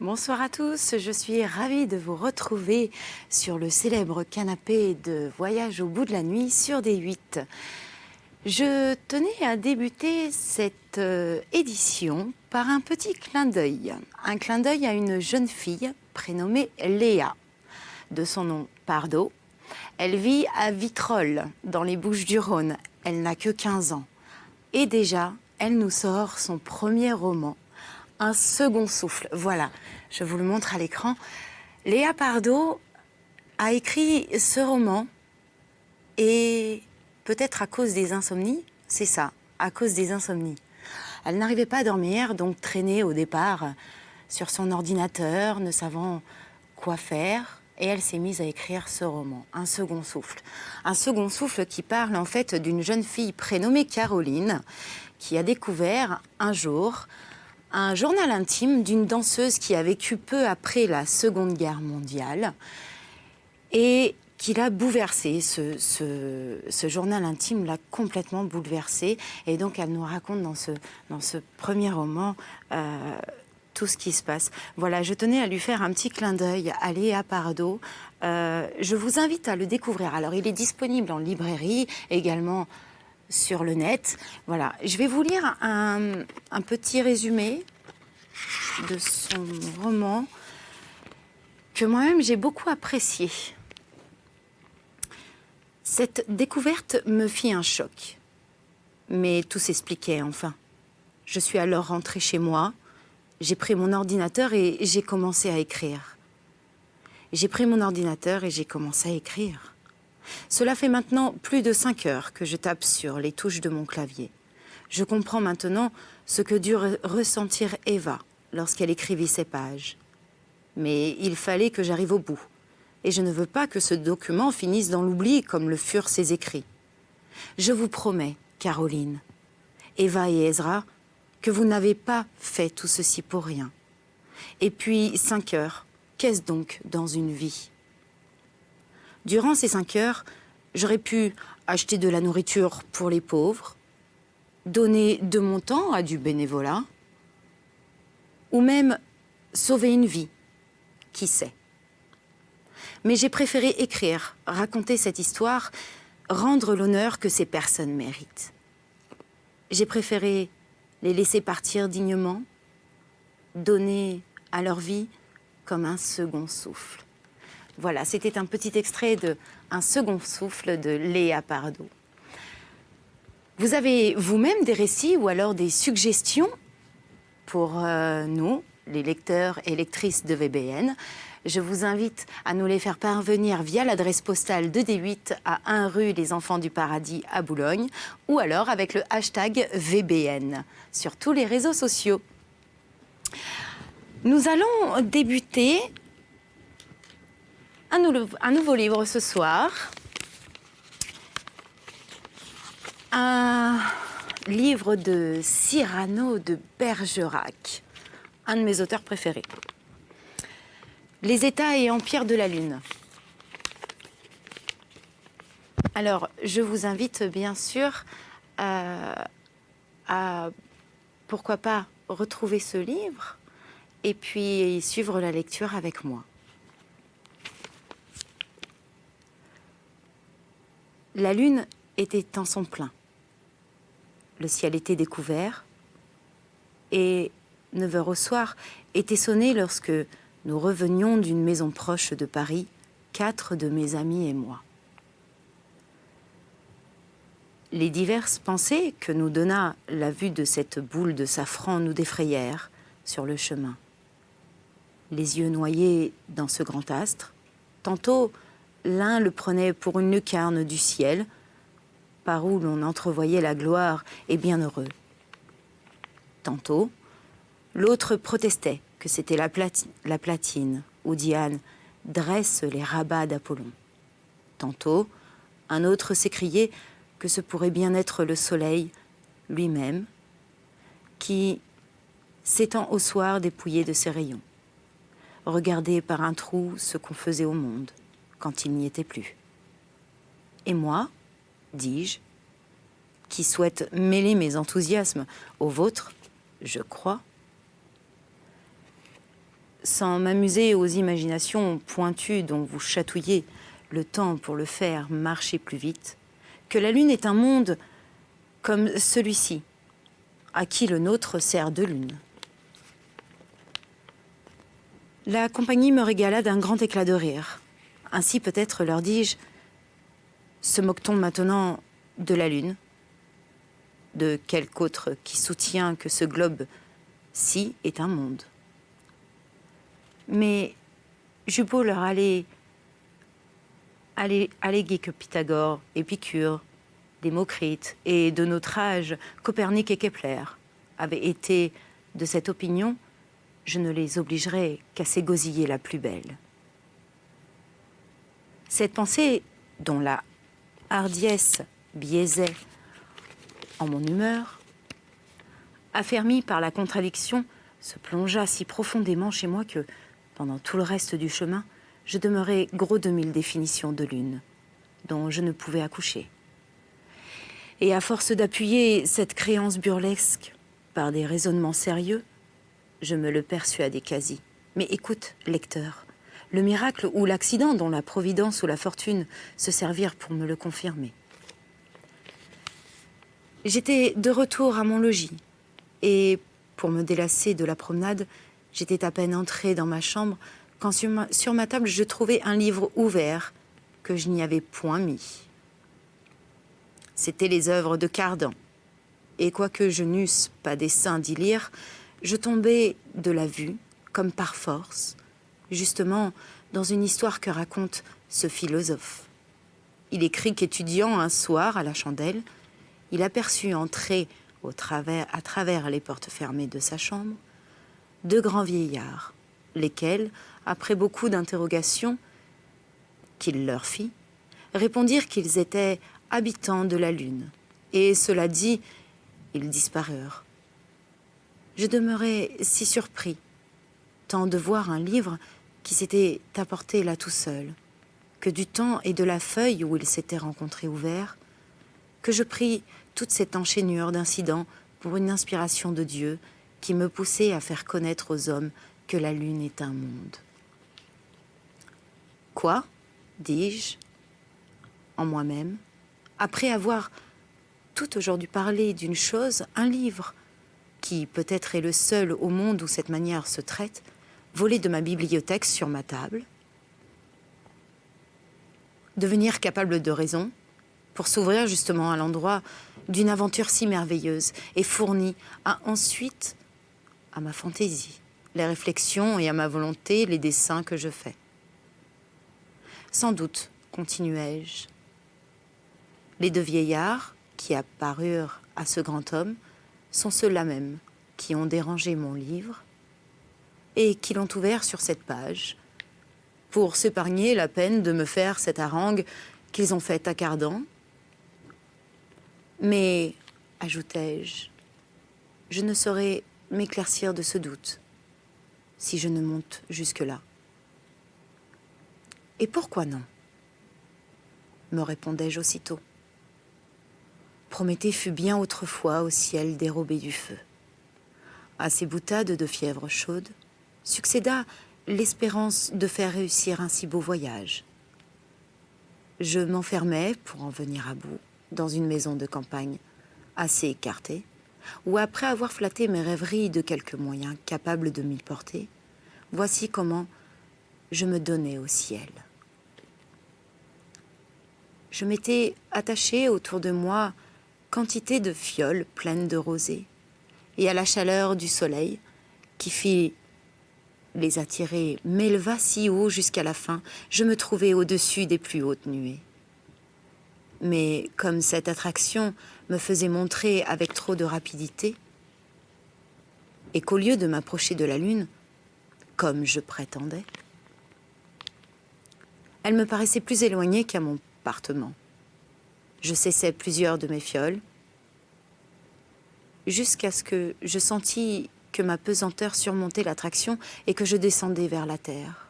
Bonsoir à tous, je suis ravie de vous retrouver sur le célèbre canapé de Voyage au bout de la nuit sur D8. Je tenais à débuter cette édition par un petit clin d'œil. Un clin d'œil à une jeune fille prénommée Léa. De son nom Pardo, elle vit à Vitrolles, dans les Bouches-du-Rhône. Elle n'a que 15 ans. Et déjà, elle nous sort son premier roman, Un second souffle. Voilà, je vous le montre à l'écran. Léa Pardo a écrit ce roman et peut-être à cause des insomnies, c'est ça, à cause des insomnies. Elle n'arrivait pas à dormir, donc traînait au départ sur son ordinateur, ne savant quoi faire. Et elle s'est mise à écrire ce roman, Un second souffle. Un second souffle qui parle en fait d'une jeune fille prénommée Caroline, qui a découvert un jour un journal intime d'une danseuse qui a vécu peu après la Seconde Guerre mondiale et qui l'a bouleversée. Ce journal intime l'a complètement bouleversée. Et donc, elle nous raconte dans ce premier roman tout ce qui se passe. Voilà, je tenais à lui faire un petit clin d'œil à Léa Pardo. Je vous invite à le découvrir. Alors, il est disponible en librairie, également sur le net. Voilà, je vais vous lire un petit résumé de son roman que moi-même j'ai beaucoup apprécié. Cette découverte me fit un choc, mais tout s'expliquait enfin. Je suis alors rentrée chez moi, j'ai pris mon ordinateur et j'ai commencé à écrire. J'ai pris mon ordinateur et j'ai commencé à écrire. Cela fait maintenant plus de 5 heures que je tape sur les touches de mon clavier. Je comprends maintenant ce que dut ressentir Eva lorsqu'elle écrivit ces pages. Mais il fallait que j'arrive au bout. Et je ne veux pas que ce document finisse dans l'oubli comme le furent ses écrits. Je vous promets, Caroline, Eva et Ezra, que vous n'avez pas fait tout ceci pour rien. Et puis, 5 heures, qu'est-ce donc dans une vie ? Durant ces 5 heures, j'aurais pu acheter de la nourriture pour les pauvres, donner de mon temps à du bénévolat, ou même sauver une vie, qui sait. Mais j'ai préféré écrire, raconter cette histoire, rendre l'honneur que ces personnes méritent. J'ai préféré les laisser partir dignement, donner à leur vie comme un second souffle. Voilà, c'était un petit extrait de Un second souffle de Léa Pardo. Vous avez vous-même des récits ou alors des suggestions pour nous, les lecteurs et lectrices de VBN. Je vous invite à nous les faire parvenir via l'adresse postale de D8 à 1 rue des Enfants du Paradis à Boulogne ou alors avec le hashtag VBN sur tous les réseaux sociaux. Nous allons débuter un nouveau livre ce soir. Un livre de Cyrano de Bergerac, un de mes auteurs préférés. Les États et empires de la Lune. Alors, je vous invite bien sûr à pourquoi pas retrouver ce livre et puis suivre la lecture avec moi. La Lune était en son plein. Le ciel était découvert et 9 heures au soir était sonné lorsque nous revenions d'une maison proche de Paris, 4 de mes amis et moi. Les diverses pensées que nous donna la vue de cette boule de safran nous défrayèrent sur le chemin. Les yeux noyés dans ce grand astre, tantôt l'un le prenait pour une lucarne du ciel, par où l'on entrevoyait la gloire et bienheureux. Tantôt, l'autre protestait que c'était la platine où Diane dresse les rabats d'Apollon. Tantôt, un autre s'écriait que ce pourrait bien être le soleil lui-même qui s'étend au soir dépouillé de ses rayons, regardait par un trou ce qu'on faisait au monde quand il n'y était plus. Et moi, dis-je, qui souhaite mêler mes enthousiasmes aux vôtres, je crois, sans m'amuser aux imaginations pointues dont vous chatouillez le temps pour le faire marcher plus vite, que la Lune est un monde comme celui-ci, à qui le nôtre sert de lune. La compagnie me régala d'un grand éclat de rire. Ainsi peut-être, leur dis-je, se moque-t-on maintenant de la Lune, de quelque autre qui soutient que ce globe-ci est un monde. Mais j'eus beau leur alléguer que Pythagore, Épicure, Démocrite et de notre âge, Copernic et Kepler avaient été de cette opinion, je ne les obligerai qu'à s'égosiller la plus belle. Cette pensée, dont la hardiesse biaisait en mon humeur, affermie par la contradiction, se plongea si profondément chez moi que, pendant tout le reste du chemin, je demeurai gros de 1000 définitions de lune, dont je ne pouvais accoucher. Et à force d'appuyer cette créance burlesque par des raisonnements sérieux, je me le persuadai quasi. Mais écoute, lecteur, le miracle ou l'accident dont la providence ou la fortune se servirent pour me le confirmer. J'étais de retour à mon logis, et pour me délasser de la promenade, j'étais à peine entrée dans ma chambre quand sur ma table je trouvai un livre ouvert que je n'y avais point mis. C'étaient les œuvres de Cardan, et quoique je n'eusse pas dessein d'y lire, je tombai de la vue, comme par force, justement dans une histoire que raconte ce philosophe. Il écrit qu'étudiant un soir à la chandelle, il aperçut entrer à travers les portes fermées de sa chambre 2 grands vieillards, lesquels, après beaucoup d'interrogations qu'il leur fit, répondirent qu'ils étaient habitants de la Lune. Et cela dit, ils disparurent. Je demeurai si surpris, tant de voir un livre qui s'était apporté là tout seul, que du temps et de la feuille où il s'était rencontré ouvert, que je pris toute cette enchaînure d'incidents pour une inspiration de Dieu qui me poussait à faire connaître aux hommes que la Lune est un monde. Quoi, dis-je, en moi-même, après avoir tout aujourd'hui parlé d'une chose, un livre, qui peut-être est le seul au monde où cette manière se traite, volé de ma bibliothèque sur ma table, devenir capable de raison, pour s'ouvrir justement à l'endroit d'une aventure si merveilleuse et fournie à ensuite à ma fantaisie, les réflexions et à ma volonté, les dessins que je fais. Sans doute, continuai-je, les 2 vieillards qui apparurent à ce grand homme sont ceux-là même qui ont dérangé mon livre et qui l'ont ouvert sur cette page pour s'épargner la peine de me faire cette harangue qu'ils ont faite à Cardan. Mais, ajoutai-je, je ne saurais m'éclaircir de ce doute si je ne monte jusque-là. Et pourquoi non? Me répondais-je aussitôt. Prométhée fut bien autrefois au ciel dérobé du feu. À ces boutades de fièvre chaude succéda l'espérance de faire réussir un si beau voyage. Je m'enfermai, pour en venir à bout, dans une maison de campagne assez écartée, où après avoir flatté mes rêveries de quelques moyens capables de m'y porter, voici comment je me donnais au ciel. Je m'étais attachée autour de moi quantité de fioles pleines de rosée, et à la chaleur du soleil, qui fit les attirer, m'éleva si haut jusqu'à la fin, je me trouvais au-dessus des plus hautes nuées. Mais comme cette attraction me faisait montrer avec trop de rapidité, et qu'au lieu de m'approcher de la Lune, comme je prétendais, elle me paraissait plus éloignée qu'à mon appartement. Je cessai plusieurs de mes fioles, jusqu'à ce que je sentis que ma pesanteur surmontait l'attraction et que je descendais vers la terre.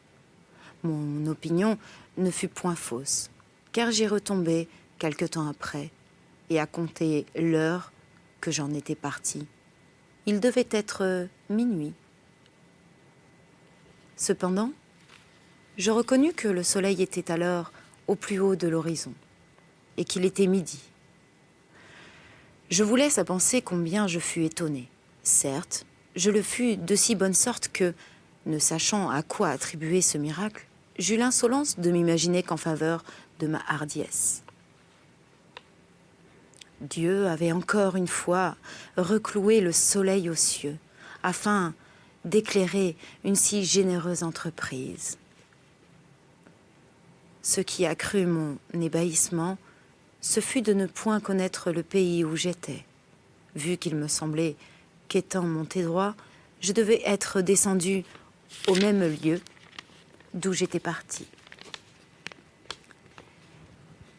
Mon opinion ne fut point fausse, car j'y retombai quelque temps après, et à compter l'heure que j'en étais partie. Il devait être minuit. Cependant, je reconnus que le soleil était alors au plus haut de l'horizon et qu'il était midi. Je vous laisse à penser combien je fus étonnée. Certes, je le fus de si bonne sorte que, ne sachant à quoi attribuer ce miracle, j'eus l'insolence de m'imaginer qu'en faveur de ma hardiesse. Dieu avait encore une fois recloué le soleil aux cieux, afin d'éclairer une si généreuse entreprise. Ce qui accrut mon ébahissement, ce fut de ne point connaître le pays où j'étais, vu qu'il me semblait qu'étant monté droit, je devais être descendu au même lieu d'où j'étais parti.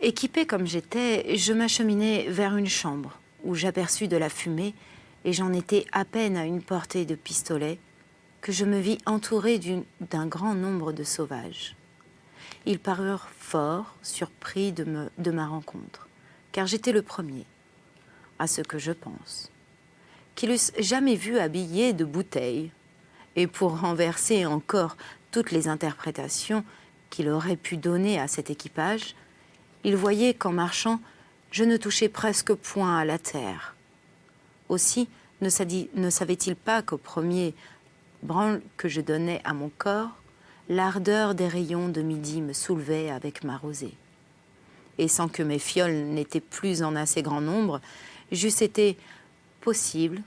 Équipée comme j'étais, je m'acheminai vers une chambre où j'aperçus de la fumée et j'en étais à peine à une portée de pistolet que je me vis entourée d'un grand nombre de sauvages. Ils parurent fort surpris de ma rencontre, car j'étais le premier, à ce que je pense, qu'ils eussent jamais vu habillé de bouteilles, et pour renverser encore toutes les interprétations qu'il aurait pu donner à cet équipage, ils voyaient qu'en marchant, je ne touchais presque point à la terre. Aussi ne savaient-ils pas qu'au premier branle que je donnais à mon corps, l'ardeur des rayons de midi me soulevait avec ma rosée. Et sans que mes fioles n'étaient plus en assez grand nombre, j'eusse été possible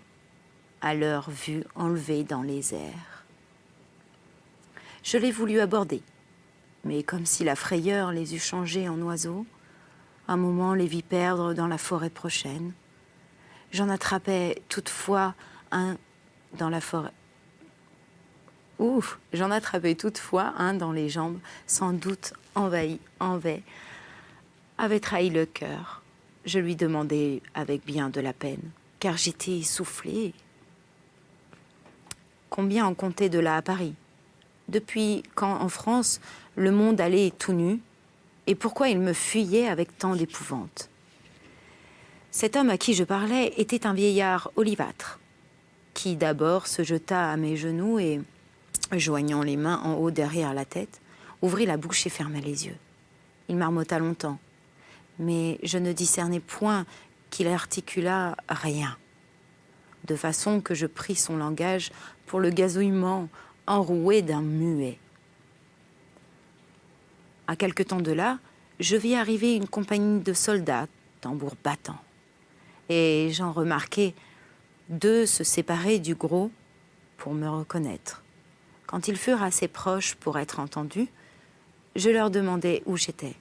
à leur vue enlevée dans les airs. Je l'ai voulu aborder, mais comme si la frayeur les eût changés en oiseaux, un moment les vis perdre dans la forêt prochaine. J'en attrapai toutefois un dans la forêt. J'en attrapais toutefois un dans les jambes, sans doute envahi, avait trahi le cœur. Je lui demandai avec bien de la peine, car j'étais essoufflée. Combien en comptait de là à Paris? Depuis quand en France le monde allait tout nu, et pourquoi il me fuyait avec tant d'épouvante? Cet homme à qui je parlais était un vieillard olivâtre, qui d'abord se jeta à mes genoux et, joignant les mains en haut derrière la tête, ouvrit la bouche et ferma les yeux. Il marmotta longtemps, mais je ne discernais point qu'il articulât rien, de façon que je pris son langage pour le gazouillement enroué d'un muet. À quelque temps de là, je vis arriver une compagnie de soldats, tambours battants, et j'en remarquai deux se séparer du gros pour me reconnaître. Quand ils furent assez proches pour être entendus, je leur demandai où j'étais.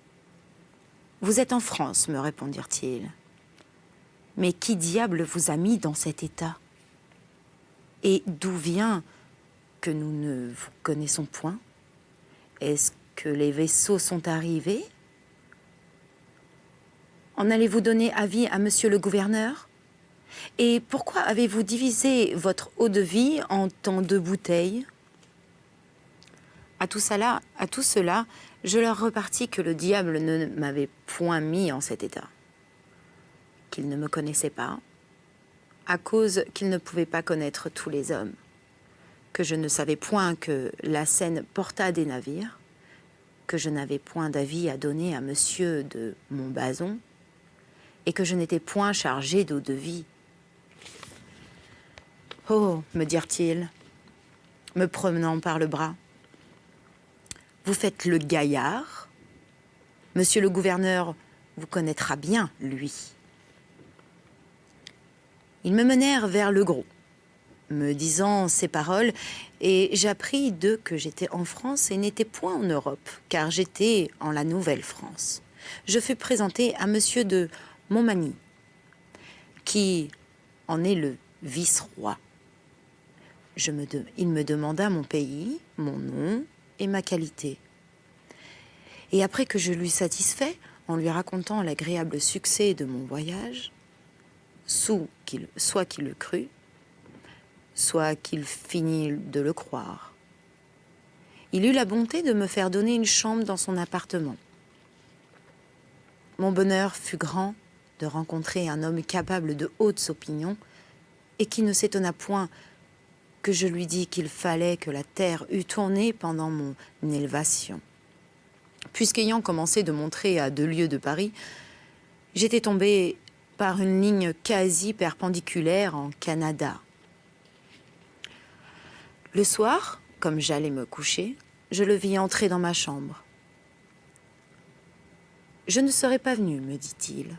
« Vous êtes en France, me répondirent-ils. Mais qui diable vous a mis dans cet état? Et d'où vient que nous ne vous connaissons point? Est-ce que les vaisseaux sont arrivés? En allez-vous donner avis à monsieur le gouverneur? Et pourquoi avez-vous divisé votre eau-de-vie en tant de bouteilles? » À tout cela, je leur repartis que le diable ne m'avait point mis en cet état, qu'il ne me connaissait pas, à cause qu'il ne pouvait pas connaître tous les hommes, que je ne savais point que la Seine portât des navires, que je n'avais point d'avis à donner à monsieur de Montbazon, et que je n'étais point chargé d'eau-de-vie. « Oh, me dirent-ils, me promenant par le bras, vous faites le gaillard. Monsieur le gouverneur vous connaîtra bien, lui. » Ils me menèrent vers le gros, me disant ces paroles, et j'appris d'eux que j'étais en France et n'étais point en Europe, car j'étais en la Nouvelle-France. Je fus présenté à monsieur de Montmagny, qui en est le vice-roi. Il me demanda mon pays, mon nom et ma qualité. Et après que je l'eus satisfait, en lui racontant l'agréable succès de mon voyage, soit qu'il le crût, soit qu'il finît de le croire, il eut la bonté de me faire donner une chambre dans son appartement. Mon bonheur fut grand de rencontrer un homme capable de hautes opinions et qui ne s'étonna point que je lui dis qu'il fallait que la terre eût tourné pendant mon élévation. Puisqu'ayant commencé de montrer à 2 lieues de Paris, j'étais tombée par une ligne quasi perpendiculaire en Canada. Le soir, comme j'allais me coucher, je le vis entrer dans ma chambre. « Je ne serais pas venu, me dit-il,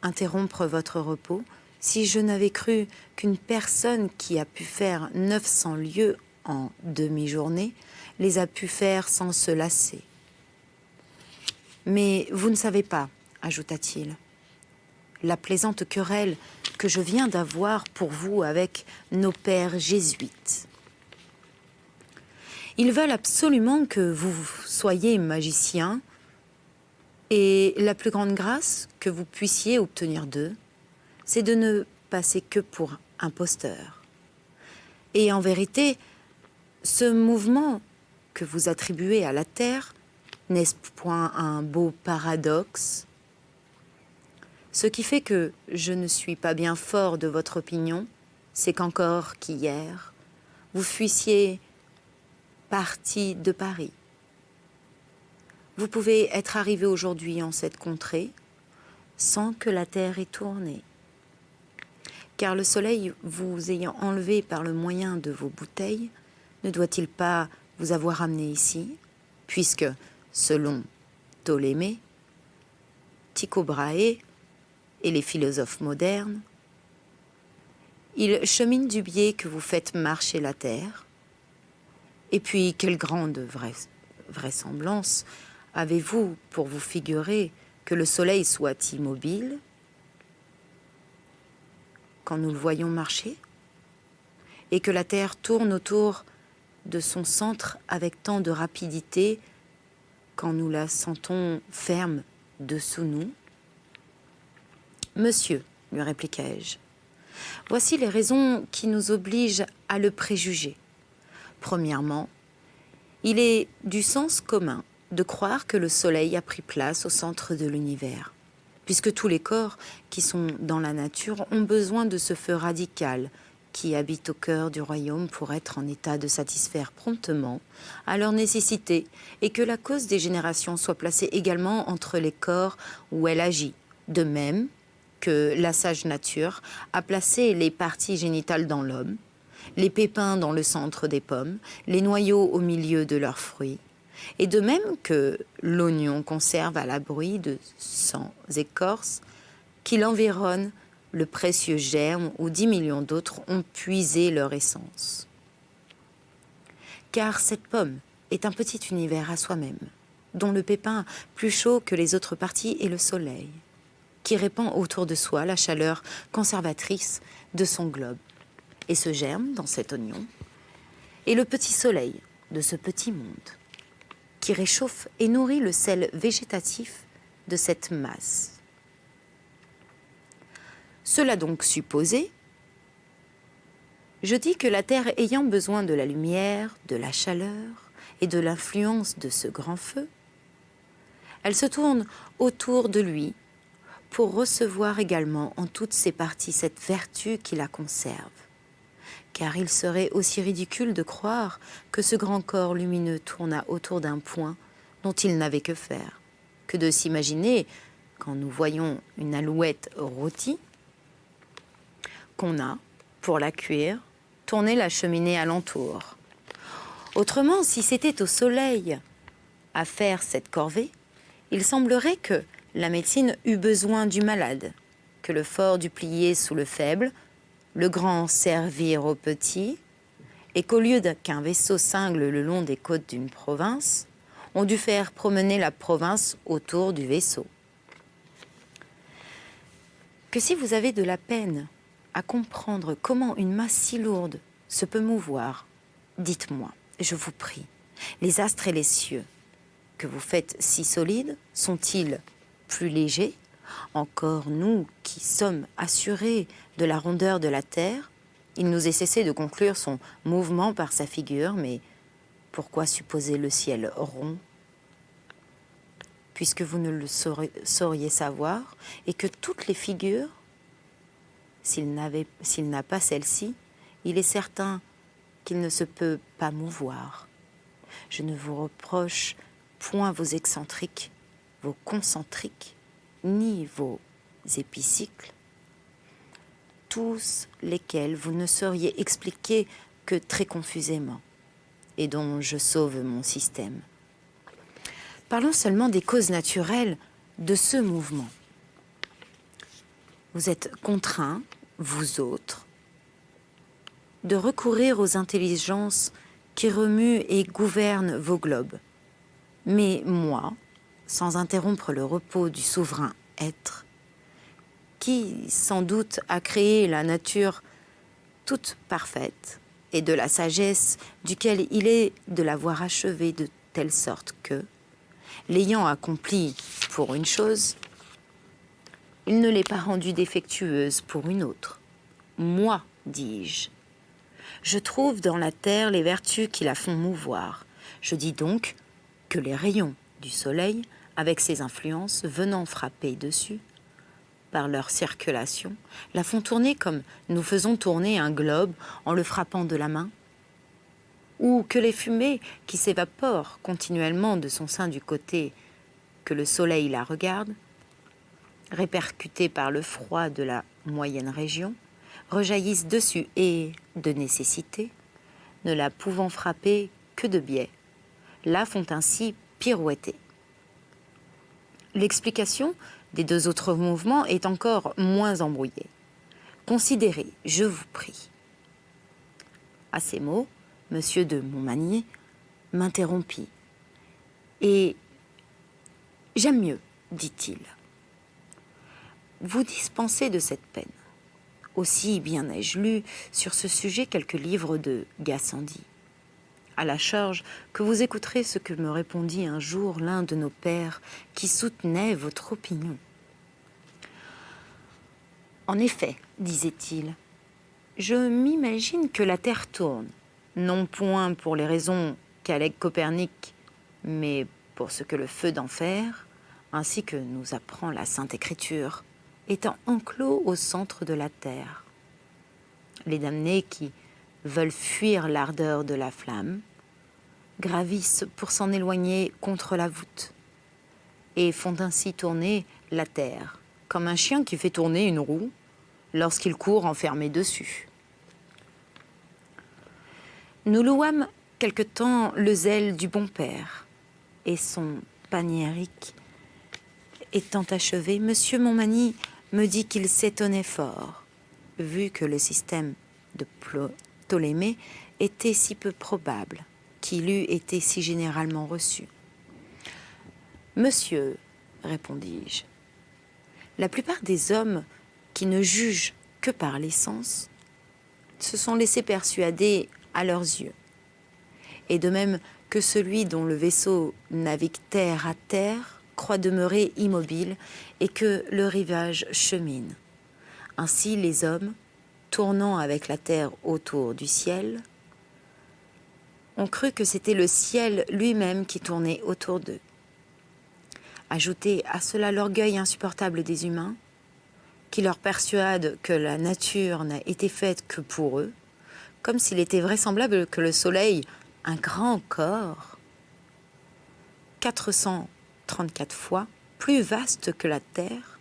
interrompre votre repos si je n'avais cru qu'une personne qui a pu faire 900 lieues en demi-journée les a pu faire sans se lasser. Mais vous ne savez pas, ajouta-t-il, la plaisante querelle que je viens d'avoir pour vous avec nos pères jésuites. Ils veulent absolument que vous soyez magicien, et la plus grande grâce que vous puissiez obtenir d'eux, c'est de ne passer que pour imposteur. Et en vérité, ce mouvement que vous attribuez à la terre, n'est-ce point un beau paradoxe? Ce qui fait que je ne suis pas bien fort de votre opinion, c'est qu'encore qu'hier, vous fuissiez parti de Paris. Vous pouvez être arrivé aujourd'hui en cette contrée sans que la terre ait tourné. Car le soleil, vous ayant enlevé par le moyen de vos bouteilles, ne doit-il pas vous avoir amené ici, puisque, selon Ptolémée, Tycho Brahe et les philosophes modernes, il chemine du biais que vous faites marcher la terre. Et puis, quelle grande vraisemblance avez-vous pour vous figurer que le soleil soit immobile quand nous le voyons marcher, et que la terre tourne autour de son centre avec tant de rapidité quand nous la sentons ferme dessous nous? Monsieur, lui répliquai-je, voici les raisons qui nous obligent à le préjuger. Premièrement, il est du sens commun de croire que le soleil a pris place au centre de l'univers, puisque tous les corps qui sont dans la nature ont besoin de ce feu radical qui habite au cœur du royaume pour être en état de satisfaire promptement à leurs nécessités, et que la cause des générations soit placée également entre les corps où elle agit, de même que la sage nature a placé les parties génitales dans l'homme, les pépins dans le centre des pommes, les noyaux au milieu de leurs fruits, et de même que l'oignon conserve à l'abri de 100 écorces qui l'environnent le précieux germe où 10 millions d'autres ont puisé leur essence. Car cette pomme est un petit univers à soi-même, dont le pépin plus chaud que les autres parties est le soleil, qui répand autour de soi la chaleur conservatrice de son globe. Et ce germe, dans cet oignon, est le petit soleil de ce petit monde, qui réchauffe et nourrit le sel végétatif de cette masse. Cela donc supposé, je dis que la Terre ayant besoin de la lumière, de la chaleur et de l'influence de ce grand feu, elle se tourne autour de lui pour recevoir également en toutes ses parties cette vertu qui la conserve. Car il serait aussi ridicule de croire que ce grand corps lumineux tourna autour d'un point dont il n'avait que faire, que de s'imaginer, quand nous voyons une alouette rôtie, qu'on a, pour la cuire, tourné la cheminée alentour. Autrement, si c'était au soleil à faire cette corvée, il semblerait que la médecine eût besoin du malade, que le fort dût plier sous le faible, le grand servir au petit, et qu'au lieu qu'un vaisseau cingle le long des côtes d'une province, on dut faire promener la province autour du vaisseau. Que si vous avez de la peine à comprendre comment une masse si lourde se peut mouvoir, dites-moi, je vous prie, les astres et les cieux que vous faites si solides sont-ils plus légers? Encore nous qui sommes assurés de la rondeur de la terre, il nous est cessé de conclure son mouvement par sa figure, mais pourquoi supposer le ciel rond? Puisque vous ne le sauriez savoir, et que toutes les figures, s'il n'a pas celle-ci, il est certain qu'il ne se peut pas mouvoir. Je ne vous reproche point vos excentriques, vos concentriques, ni vos épicycles, tous lesquels vous ne sauriez expliquer que très confusément, et dont je sauve mon système. Parlons seulement des causes naturelles de ce mouvement. Vous êtes contraints, vous autres, de recourir aux intelligences qui remuent et gouvernent vos globes. Mais moi, sans interrompre le repos du souverain être, qui sans doute a créé la nature toute parfaite et de la sagesse duquel il est de l'avoir achevée de telle sorte que, l'ayant accomplie pour une chose, il ne l'est pas rendue défectueuse pour une autre. Moi, dis-je, je trouve dans la terre les vertus qui la font mouvoir. Je dis donc que les rayons du soleil, avec ses influences venant frapper dessus, par leur circulation, la font tourner comme nous faisons tourner un globe en le frappant de la main, ou que les fumées qui s'évaporent continuellement de son sein du côté que le soleil la regarde, répercutées par le froid de la moyenne région, rejaillissent dessus et, de nécessité, ne la pouvant frapper que de biais, la font ainsi pirouetter. L'explication des deux autres mouvements est encore moins embrouillée. Considérez, je vous prie. À ces mots, M. de Montmagny m'interrompit. Et j'aime mieux, dit-il. Vous dispensez de cette peine. Aussi bien ai-je lu sur ce sujet quelques livres de Gassendi. À la charge que vous écouterez ce que me répondit un jour l'un de nos pères qui soutenait votre opinion. En effet, disait-il, je m'imagine que la Terre tourne, non point pour les raisons qu'allègue Copernic, mais pour ce que le feu d'enfer, ainsi que nous apprend la Sainte Écriture, étant enclos au centre de la terre. Les damnés qui veulent fuir l'ardeur de la flamme gravissent pour s'en éloigner contre la voûte et font ainsi tourner la terre, comme un chien qui fait tourner une roue lorsqu'il court enfermé dessus. Nous louâmes quelque temps le zèle du bon père, et son panéryque étant achevé, M. Montmagny me dit qu'il s'étonnait fort, vu que le système de Ptolémée était si peu probable, qu'il eût été si généralement reçu. Monsieur, répondis-je, la plupart des hommes qui ne jugent que par les sens se sont laissés persuader à leurs yeux, et de même que celui dont le vaisseau navigue terre à terre croit demeurer immobile et que le rivage chemine. Ainsi les hommes, tournant avec la terre autour du ciel, ont cru que c'était le ciel lui-même qui tournait autour d'eux. Ajoutez à cela l'orgueil insupportable des humains, qui leur persuade que la nature n'a été faite que pour eux, comme s'il était vraisemblable que le soleil, un grand corps, 434 fois plus vaste que la terre,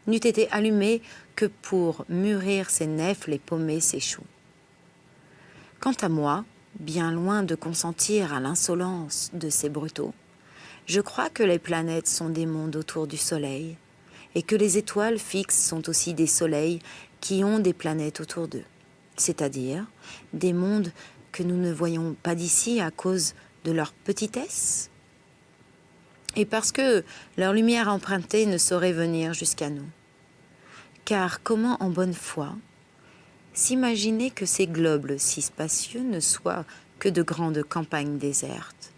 n'eût été allumé que pour mûrir ses nèfles et paumer ses choux. Quant à moi, bien loin de consentir à l'insolence de ces brutaux, je crois que les planètes sont des mondes autour du soleil, et que les étoiles fixes sont aussi des soleils qui ont des planètes autour d'eux, c'est-à-dire des mondes que nous ne voyons pas d'ici à cause de leur petitesse, et parce que leur lumière empruntée ne saurait venir jusqu'à nous. Car comment en bonne foi s'imaginer que ces globes si spacieux ne soient que de grandes campagnes désertes,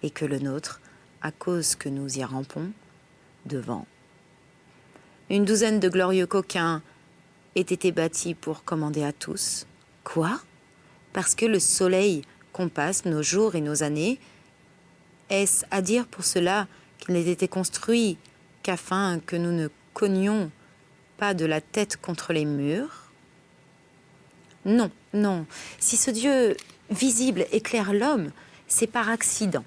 et que le nôtre, à cause que nous y rampons, devant une douzaine de glorieux coquins aient été bâtis pour commander à tous. Quoi? Parce que le soleil compasse nos jours et nos années? Est-ce à dire pour cela qu'il n'ait été construit qu'afin que nous ne cognions pas de la tête contre les murs? Non, non. Si ce Dieu visible éclaire l'homme, c'est par accident.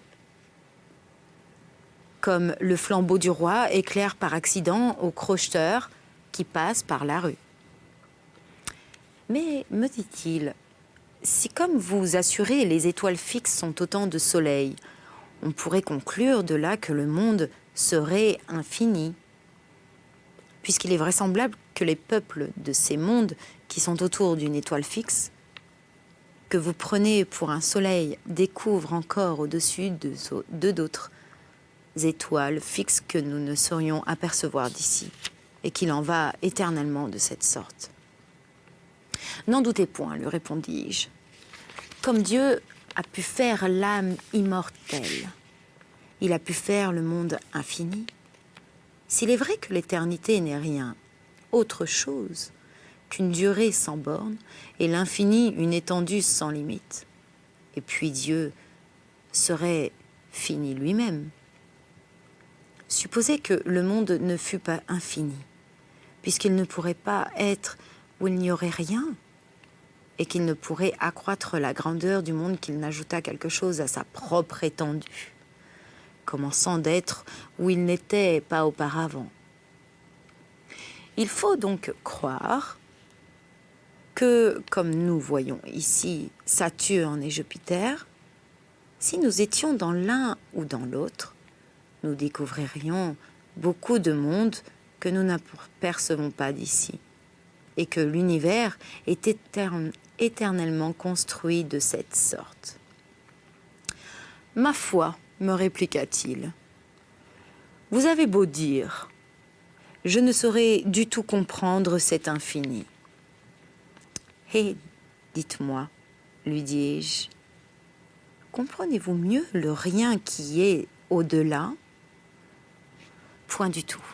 Comme le flambeau du roi éclaire par accident aux crocheteurs qui passent par la rue. Mais, me dit-il, si comme vous assurez les étoiles fixes sont autant de soleils, on pourrait conclure de là que le monde serait infini. Puisqu'il est vraisemblable que les peuples de ces mondes qui sont autour d'une étoile fixe, que vous prenez pour un soleil, découvrent encore au-dessus de d'autres étoiles fixes que nous ne saurions apercevoir d'ici, et qu'il en va éternellement de cette sorte. N'en doutez point, lui répondis-je. Comme Dieu a pu faire l'âme immortelle, il a pu faire le monde infini. S'il est vrai que l'éternité n'est rien autre chose qu'une durée sans borne et l'infini une étendue sans limite, et puis Dieu serait fini lui-même. Supposez que le monde ne fût pas infini, puisqu'il ne pourrait pas être où il n'y aurait rien, et qu'il ne pourrait accroître la grandeur du monde qu'il n'ajoutât quelque chose à sa propre étendue, commençant d'être où il n'était pas auparavant. Il faut donc croire que, comme nous voyons ici Saturne et Jupiter, si nous étions dans l'un ou dans l'autre, nous découvririons beaucoup de mondes que nous n'apercevons pas d'ici, et que l'univers est éternellement construit de cette sorte. Ma foi, me répliqua-t-il, vous avez beau dire, je ne saurais du tout comprendre cet infini. Et dites-moi, lui dis-je, comprenez-vous mieux le rien qui est au-delà? Point du tout.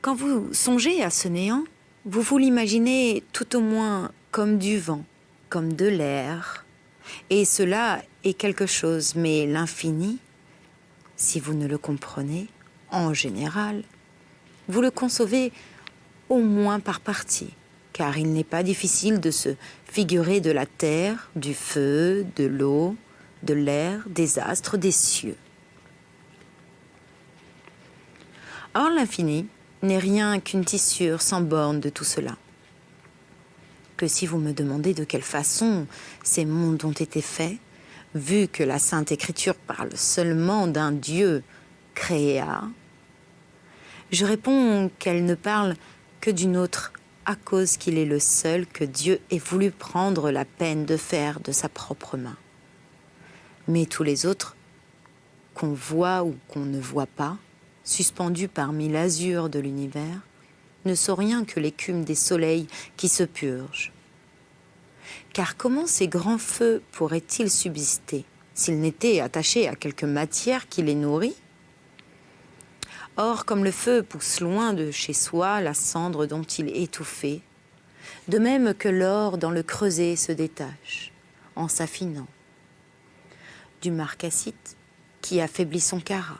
Quand vous songez à ce néant, vous vous l'imaginez tout au moins comme du vent, comme de l'air. Et cela est quelque chose, mais l'infini, si vous ne le comprenez, en général, vous le concevez au moins par partie, car il n'est pas difficile de se figurer de la terre, du feu, de l'eau, de l'air, des astres, des cieux. Or, l'infini n'est rien qu'une tissure sans borne de tout cela. Que si vous me demandez de quelle façon ces mondes ont été faits, vu que la Sainte Écriture parle seulement d'un Dieu créa, je réponds qu'elle ne parle que d'une autre, à cause qu'il est le seul que Dieu ait voulu prendre la peine de faire de sa propre main. Mais tous les autres, qu'on voit ou qu'on ne voit pas, suspendus parmi l'azur de l'univers, ne sont rien que l'écume des soleils qui se purgent. Car comment ces grands feux pourraient-ils subsister s'ils n'étaient attachés à quelque matière qui les nourrit? Or, comme le feu pousse loin de chez soi la cendre dont il est étouffé, de même que l'or dans le creuset se détache, en s'affinant, du marcassite qui affaiblit son cara,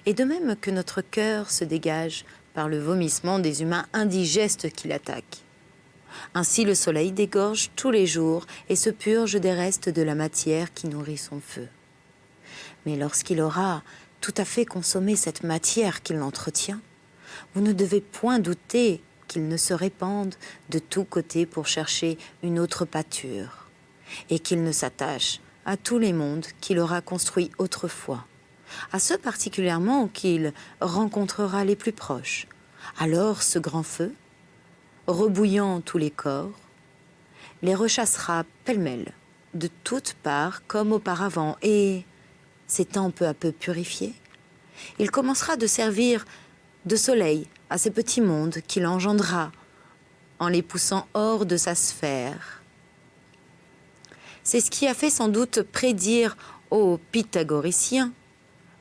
et de même que notre cœur se dégage par le vomissement des humains indigestes qui l'attaquent. Ainsi le soleil dégorge tous les jours et se purge des restes de la matière qui nourrit son feu. Mais lorsqu'il aura tout à fait consommé cette matière qu'il entretient, vous ne devez point douter qu'il ne se répande de tous côtés pour chercher une autre pâture, et qu'il ne s'attache à tous les mondes qu'il aura construits autrefois, à ceux particulièrement qu'il rencontrera les plus proches. Alors ce grand feu, rebouillant tous les corps, les rechassera pêle-mêle de toutes parts comme auparavant, et, s'étant peu à peu purifié, il commencera de servir de soleil à ces petits mondes qu'il engendra en les poussant hors de sa sphère. C'est ce qui a fait sans doute prédire aux pythagoriciens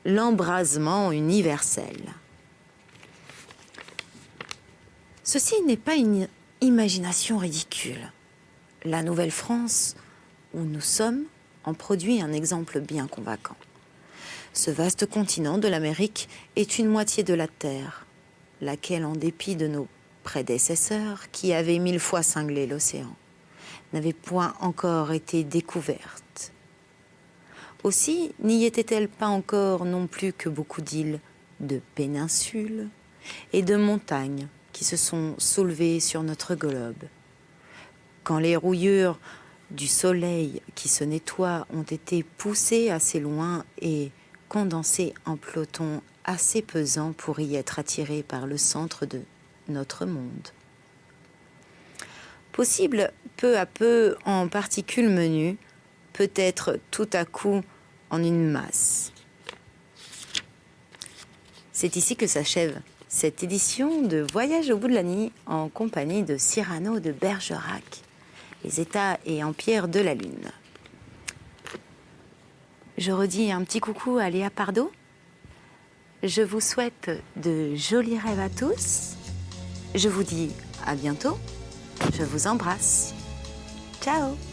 l'embrasement universel. Ceci n'est pas une imagination ridicule. La Nouvelle-France, où nous sommes, en produit un exemple bien convaincant. Ce vaste continent de l'Amérique est une moitié de la Terre, laquelle, en dépit de nos prédécesseurs qui avaient 1000 fois cinglé l'océan n'avaient point encore été découvertes. Aussi n'y était-elle pas encore non plus que beaucoup d'îles, de péninsules et de montagnes qui se sont soulevées sur notre globe. Quand les rouillures du soleil qui se nettoie ont été poussées assez loin et condensées en pelotons assez pesants pour y être attirées par le centre de notre monde. Possible peu à peu en particules menues, peut-être tout à coup en une masse. C'est ici que s'achève cette édition de Voyage au bout de la nuit en compagnie de Cyrano de Bergerac, les États et empires de la Lune. Je redis un petit coucou à Léa Pardo. Je vous souhaite de jolis rêves à tous. Je vous dis à bientôt. Je vous embrasse. Ciao!